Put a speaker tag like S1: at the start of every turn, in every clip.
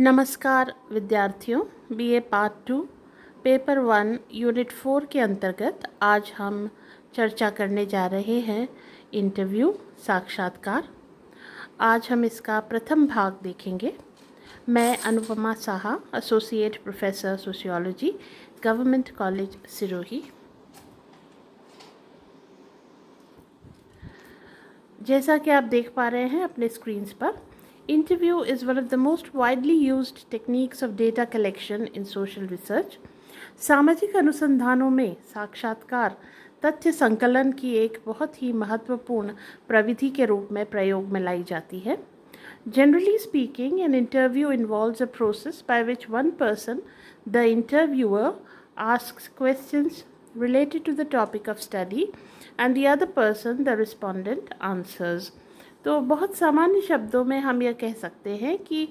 S1: नमस्कार विद्यार्थियों, BA part 2 paper 1 unit 4 के अंतर्गत आज हम चर्चा करने जा रहे हैं इंटरव्यू साक्षात्कार। आज हम इसका प्रथम भाग देखेंगे। मैं Anupama Saha, associate professor sociology, government college Sirohi. जैसा कि आप देख पा रहे हैं अपने स्क्रीन्स पर, Interview is one of the most widely used techniques of data collection in social research. सामाजिक अनुसंधानों में साक्षात्कार तथ्य संकलन की एक बहुत ही महत्वपूर्ण प्रविधि के रूप में प्रयोग में लाई जाती है। Generally speaking, an interview involves a process by which one person, the interviewer, asks questions related to the topic of study and the other person, the respondent, answers. तो बहुत सामान्य शब्दों में हम यह कह सकते हैं कि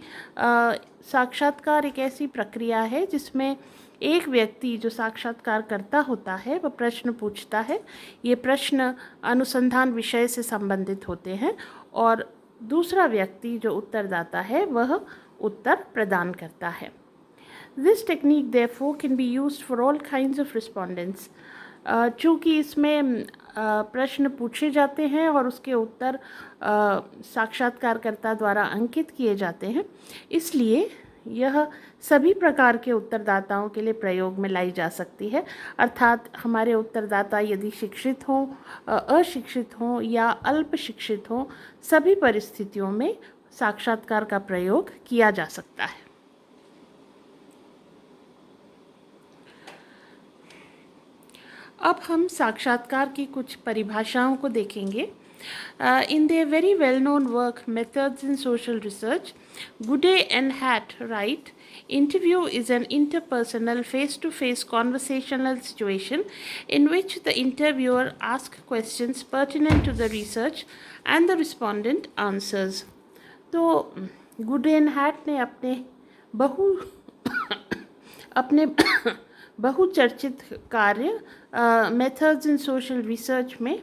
S1: साक्षात्कार एक ऐसी प्रक्रिया है जिसमें एक व्यक्ति जो साक्षात्कार करता होता है वह प्रश्न पूछता है। ये प्रश्न अनुसंधान विषय से संबंधित होते हैं और दूसरा व्यक्ति जो उत्तरदाता है वह उत्तर प्रदान करता है। This technique therefore can be used for all kinds of respondents. चूँकि इसमें प्रश्न पूछे जाते हैं और उसके उत्तर साक्षात्कारकर्ता द्वारा अंकित किए जाते हैं, इसलिए यह सभी प्रकार के उत्तरदाताओं के लिए प्रयोग में लाई जा सकती है। अर्थात हमारे उत्तरदाता यदि शिक्षित हों, अशिक्षित हों या अल्प शिक्षित हों, सभी परिस्थितियों में साक्षात्कार का प्रयोग किया जा सकता है। अब हम साक्षात्कार की कुछ परिभाषाओं को देखेंगे। In their very well-known work, Methods in Social Research, Gooday and Hatt write, interview is an interpersonal, face-to-face conversational situation in which the interviewer asks questions pertinent to the research and the respondent answers. तो Gooday and Hatt ने अपने बहुचर्चित कार्य methods in social research में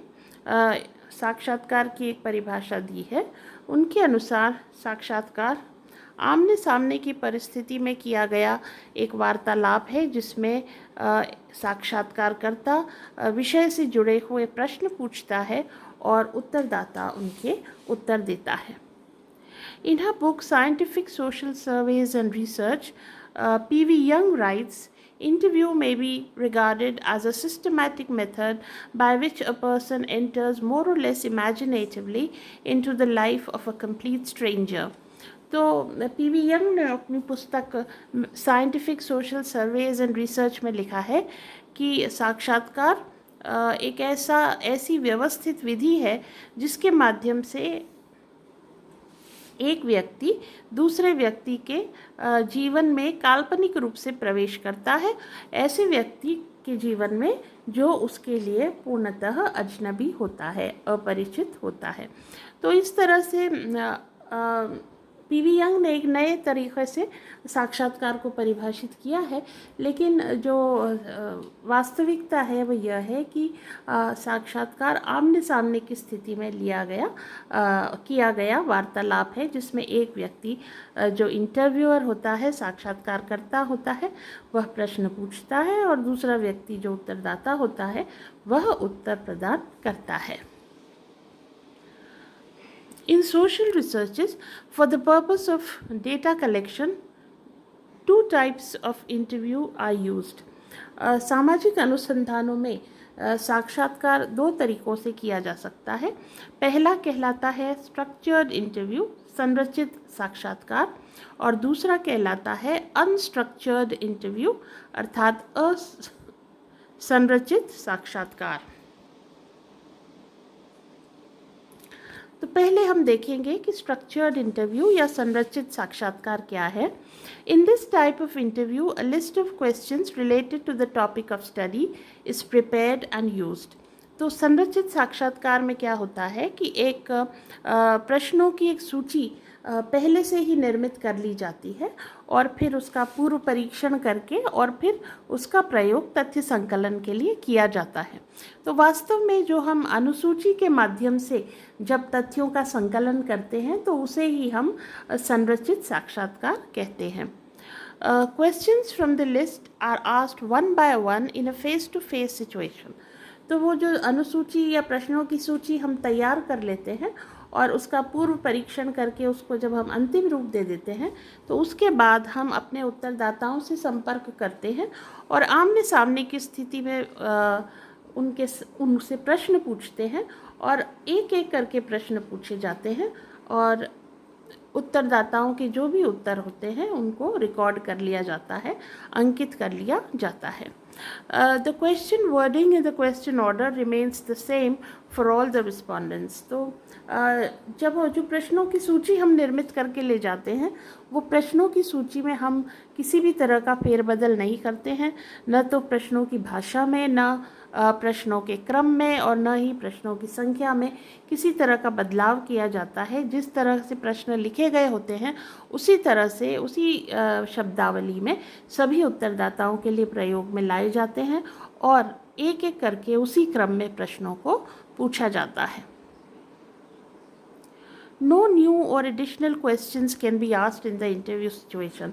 S1: साक्षात्कार की एक परिभाषा दी है। उनके अनुसार साक्षात्कार आमने सामने की परिस्थिति में किया गया एक वार्तालाप है जिसमें साक्षात्कारकर्ता विषय से जुड़े हुए प्रश्न पूछता है और उत्तरदाता उनके उत्तर देता है। In her book Scientific Social Surveys and Research, P.V. Young writes, interview may be regarded as a systematic method by which a person enters more or less imaginatively into the life of a complete stranger. तो P.V. Young ने अपनी पुस्तक scientific social surveys and research में लिखा है कि साक्षात्कार एक ऐसी व्यवस्थित विधि है जिसके माध्यम से एक व्यक्ति दूसरे व्यक्ति के जीवन में काल्पनिक रूप से प्रवेश करता है, ऐसे व्यक्ति के जीवन में जो उसके लिए पूर्णतः अजनबी होता है, अपरिचित होता है। तो इस तरह से पीवी यंग ने एक नए तरीक़े से साक्षात्कार को परिभाषित किया है, लेकिन जो वास्तविकता है वो यह है कि साक्षात्कार आमने सामने की स्थिति में किया गया वार्तालाप है जिसमें एक व्यक्ति जो इंटरव्यूअर होता है, साक्षात्कारकर्ता होता है, वह प्रश्न पूछता है और दूसरा व्यक्ति जो उत्तरदाता होता है वह उत्तर प्रदान करता है। In social researches, for the purpose of data collection, two types of interview are used. सामाजिक अनुसंधानों में साक्षात्कार दो तरीक़ों से किया जा सकता है। पहला कहलाता है स्ट्रक्चर्ड इंटरव्यू, संरचित साक्षात्कार, और दूसरा कहलाता है अनस्ट्रक्चर्ड इंटरव्यू अर्थात असंरचित साक्षात्कार। तो पहले हम देखेंगे कि स्ट्रक्चर्ड इंटरव्यू या संरचित साक्षात्कार क्या है। In this type of interview a list of questions related to the topic of study is prepared and used. तो संरचित साक्षात्कार में क्या होता है कि एक प्रश्नों की एक सूची पहले से ही निर्मित कर ली जाती है और फिर उसका पूर्व परीक्षण करके और फिर उसका प्रयोग तथ्य संकलन के लिए किया जाता है। तो वास्तव में जो हम अनुसूची के माध्यम से जब तथ्यों का संकलन करते हैं तो उसे ही हम संरचित साक्षात्कार कहते हैं। Questions from the list are asked one by one in a face-to-face situation. तो वो जो अनुसूची या प्रश्नों की सूची हम तैयार कर लेते हैं और उसका पूर्व परीक्षण करके उसको जब हम अंतिम रूप दे देते हैं तो उसके बाद हम अपने उत्तरदाताओं से संपर्क करते हैं और आमने सामने की स्थिति में उनसे प्रश्न पूछते हैं और एक एक करके प्रश्न पूछे जाते हैं और उत्तरदाताओं के जो भी उत्तर होते हैं उनको रिकॉर्ड कर लिया जाता है, अंकित कर लिया जाता है। The question wording in the question order remains the same for all the respondents. तो जब जो प्रश्नों की सूची हम निर्मित करके ले जाते हैं वो प्रश्नों की सूची में हम किसी भी तरह का फेरबदल नहीं करते हैं, न तो प्रश्नों की भाषा में, न प्रश्नों के क्रम में और न ही प्रश्नों की संख्या में किसी तरह का बदलाव किया जाता है। जिस तरह से प्रश्न लिखे गए होते हैं उसी तरह से उसी शब्दावली में सभी उत्तरदाताओं के लिए प्रयोग में लाए जाते हैं और एक एक करके उसी क्रम में प्रश्नों को पूछा जाता है। No new or additional questions can be asked in the interview situation.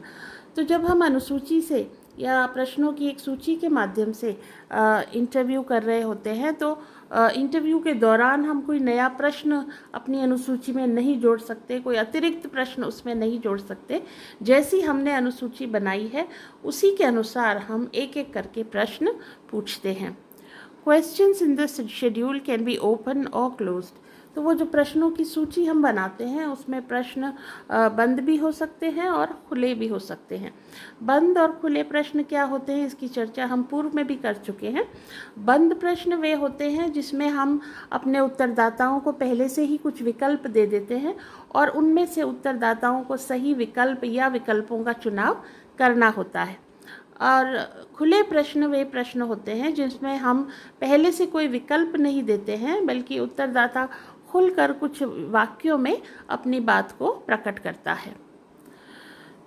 S1: तो जब हम अनुसूची से या प्रश्नों की एक सूची के माध्यम से इंटरव्यू कर रहे होते हैं तो इंटरव्यू के दौरान हम कोई नया प्रश्न अपनी अनुसूची में नहीं जोड़ सकते, कोई अतिरिक्त प्रश्न उसमें नहीं जोड़ सकते। जैसी हमने अनुसूची बनाई है उसी के अनुसार हम एक एक करके प्रश्न पूछते हैं। Questions in the schedule can be open or closed. तो वो जो प्रश्नों की सूची हम बनाते हैं उसमें प्रश्न बंद भी हो सकते हैं और खुले भी हो सकते हैं। बंद और खुले प्रश्न क्या होते हैं इसकी चर्चा हम पूर्व में भी कर चुके हैं। बंद प्रश्न वे होते हैं जिसमें हम अपने उत्तरदाताओं को पहले से ही कुछ विकल्प दे देते हैं और उनमें से उत्तरदाताओं को सही विकल्प या विकल्पों का चुनाव करना होता है। और खुले प्रश्न वे प्रश्न होते हैं जिसमें हम पहले से कोई विकल्प नहीं देते हैं बल्कि उत्तरदाता खुलकर कुछ वाक्यों में अपनी बात को प्रकट करता है।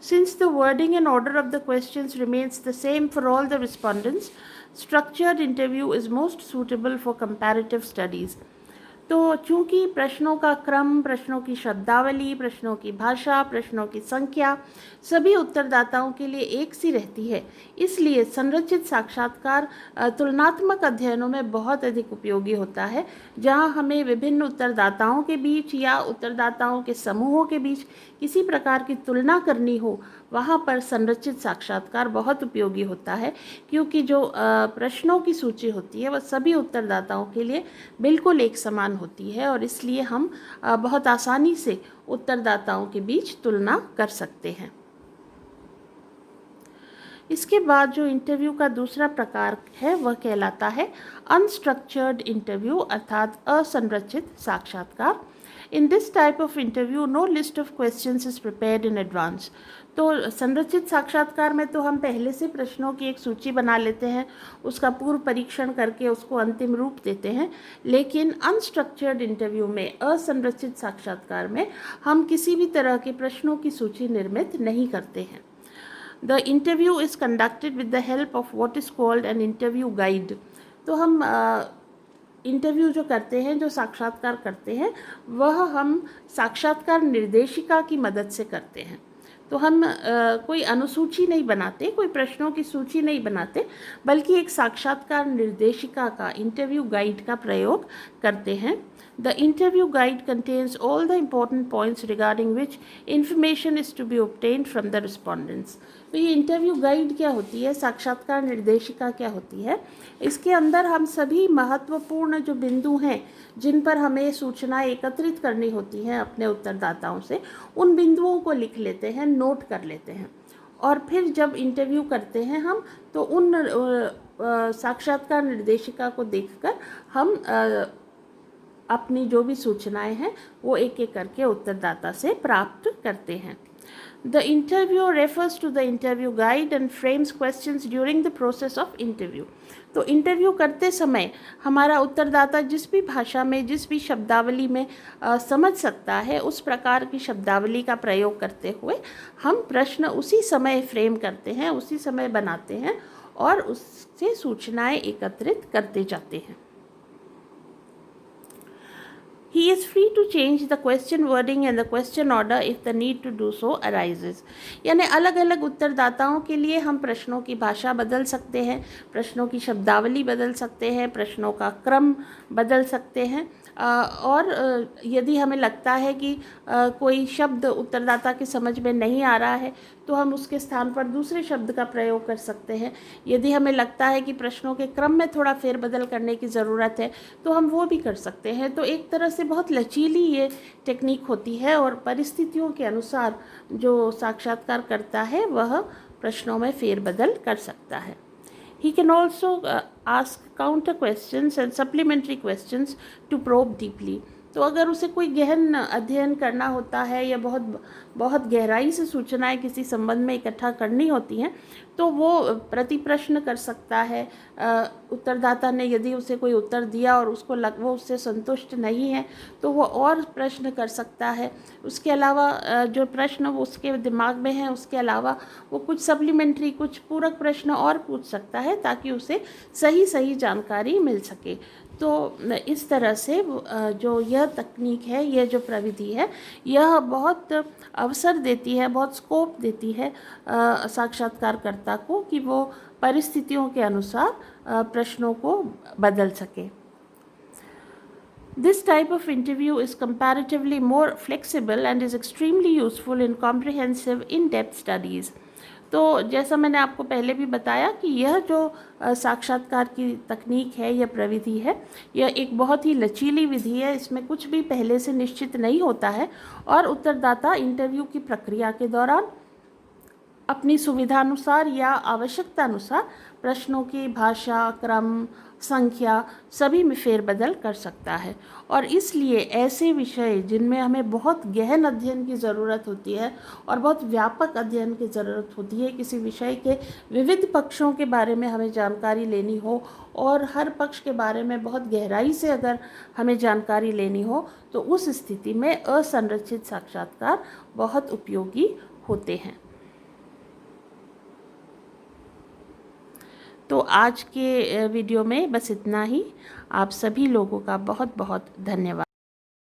S1: Since the wording and order of the questions remains the same for all the respondents, structured interview is most suitable for comparative studies. तो चूँकि प्रश्नों का क्रम, प्रश्नों की शब्दावली, प्रश्नों की भाषा, प्रश्नों की संख्या सभी उत्तरदाताओं के लिए एक सी रहती है, इसलिए संरचित साक्षात्कार तुलनात्मक अध्ययनों में बहुत अधिक उपयोगी होता है, जहां हमें विभिन्न उत्तरदाताओं के बीच या उत्तरदाताओं के समूहों के बीच किसी प्रकार की तुलना करनी हो। वहाँ पर संरचित साक्षात्कार बहुत उपयोगी होता है क्योंकि जो प्रश्नों की सूची होती है वह सभी उत्तरदाताओं के लिए बिल्कुल एक समान होती है और इसलिए हम बहुत आसानी से उत्तरदाताओं के बीच तुलना कर सकते हैं। इसके बाद जो इंटरव्यू का दूसरा प्रकार है वह कहलाता है अनस्ट्रक्चर्ड इंटरव्यू अर्थात असंरचित साक्षात्कार। In this type of interview no list of questions is prepared in advance. तो संरचित साक्षात्कार में तो हम पहले से प्रश्नों की एक सूची बना लेते हैं, उसका पूर्व परीक्षण करके उसको अंतिम रूप देते हैं, लेकिन अनस्ट्रक्चर्ड इंटरव्यू में, असंरचित साक्षात्कार में हम किसी भी तरह के प्रश्नों की सूची निर्मित नहीं करते हैं। The interview is conducted with the help of what is called an interview guide. तो हम इंटरव्यू जो करते हैं, जो साक्षात्कार करते हैं, वह हम साक्षात्कार निर्देशिका की मदद से करते हैं। तो हम कोई अनुसूची नहीं बनाते, कोई प्रश्नों की सूची नहीं बनाते, बल्कि एक साक्षात्कार निर्देशिका का, इंटरव्यू गाइड का प्रयोग करते हैं। The interview guide contains all the important points regarding which information is to be obtained from the respondents. तो ये इंटरव्यू गाइड क्या होती है, साक्षात्कार निर्देशिका क्या होती है, इसके अंदर हम सभी महत्वपूर्ण जो बिंदु हैं जिन पर हमें सूचनाएं एकत्रित करनी होती हैं अपने उत्तरदाताओं से, उन बिंदुओं को लिख लेते हैं, नोट कर लेते हैं और फिर जब इंटरव्यू करते हैं हम तो उन साक्षात्कार निर्देशिका को देखकर हम अपनी जो भी सूचनाएं हैं वो एक एक करके उत्तरदाता से प्राप्त करते हैं। The interviewer refers to the interview guide and frames questions during the process of interview. तो इंटरव्यू करते समय हमारा उत्तरदाता जिस भी भाषा में, जिस भी शब्दावली में समझ सकता है, उस प्रकार की शब्दावली का प्रयोग करते हुए हम प्रश्न उसी समय फ्रेम करते हैं, उसी समय बनाते हैं और उससे सूचनाएं एकत्रित करते जाते हैं. He is free to change the question wording and the question order if the need to do so arises. यानी अलग अलग उत्तरदाताओं के लिए हम प्रश्नों की भाषा बदल सकते हैं, प्रश्नों की शब्दावली बदल सकते हैं, प्रश्नों का क्रम बदल सकते हैं और यदि हमें लगता है कि कोई शब्द उत्तरदाता की समझ में नहीं आ रहा है तो हम उसके स्थान पर दूसरे शब्द का प्रयोग कर सकते हैं. यदि हमें लगता है कि प्रश्नों के क्रम में थोड़ा फेरबदल करने की ज़रूरत है तो हम वो भी कर सकते हैं. तो एक तरह से बहुत लचीली ये टेक्निक होती है और परिस्थितियों के अनुसार जो साक्षात्कार करता है वह प्रश्नों में फेरबदल कर सकता है. He can also ask counter questions and supplementary questions to probe deeply. तो अगर उसे कोई गहन अध्ययन करना होता है या बहुत गहराई से सूचनाएं किसी संबंध में इकट्ठा करनी होती हैं तो वो प्रति प्रश्न कर सकता है. उत्तरदाता ने यदि उसे कोई उत्तर दिया और वो उससे संतुष्ट नहीं है तो वो और प्रश्न कर सकता है. उसके अलावा जो प्रश्न वो उसके दिमाग में है उसके अलावा वो कुछ सप्लीमेंट्री, कुछ पूरक प्रश्न और पूछ सकता है ताकि उसे सही जानकारी मिल सके. तो इस तरह से जो यह तकनीक है, यह जो प्रविधि है, यह बहुत अवसर देती है, बहुत स्कोप देती है साक्षात्कारकर्ता को कि वो परिस्थितियों के अनुसार प्रश्नों को बदल सके. This type of interview is comparatively more flexible and is extremely useful in comprehensive in-depth studies. तो जैसा मैंने आपको पहले भी बताया कि यह जो साक्षात्कार की तकनीक है, यह प्रविधि है, यह एक बहुत ही लचीली विधि है. इसमें कुछ भी पहले से निश्चित नहीं होता है और उत्तरदाता इंटरव्यू की प्रक्रिया के दौरान अपनी सुविधानुसार या आवश्यकता अनुसार प्रश्नों की भाषा, क्रम, संख्या सभी में फेरबदल कर सकता है. और इसलिए ऐसे विषय जिनमें हमें बहुत गहन अध्ययन की ज़रूरत होती है और बहुत व्यापक अध्ययन की ज़रूरत होती है, किसी विषय के विविध पक्षों के बारे में हमें जानकारी लेनी हो और हर पक्ष के बारे में बहुत गहराई से अगर हमें जानकारी लेनी हो तो उस स्थिति में असंरचित साक्षात्कार बहुत उपयोगी होते हैं. तो आज के वीडियो में बस इतना ही. आप सभी लोगों का बहुत बहुत धन्यवाद.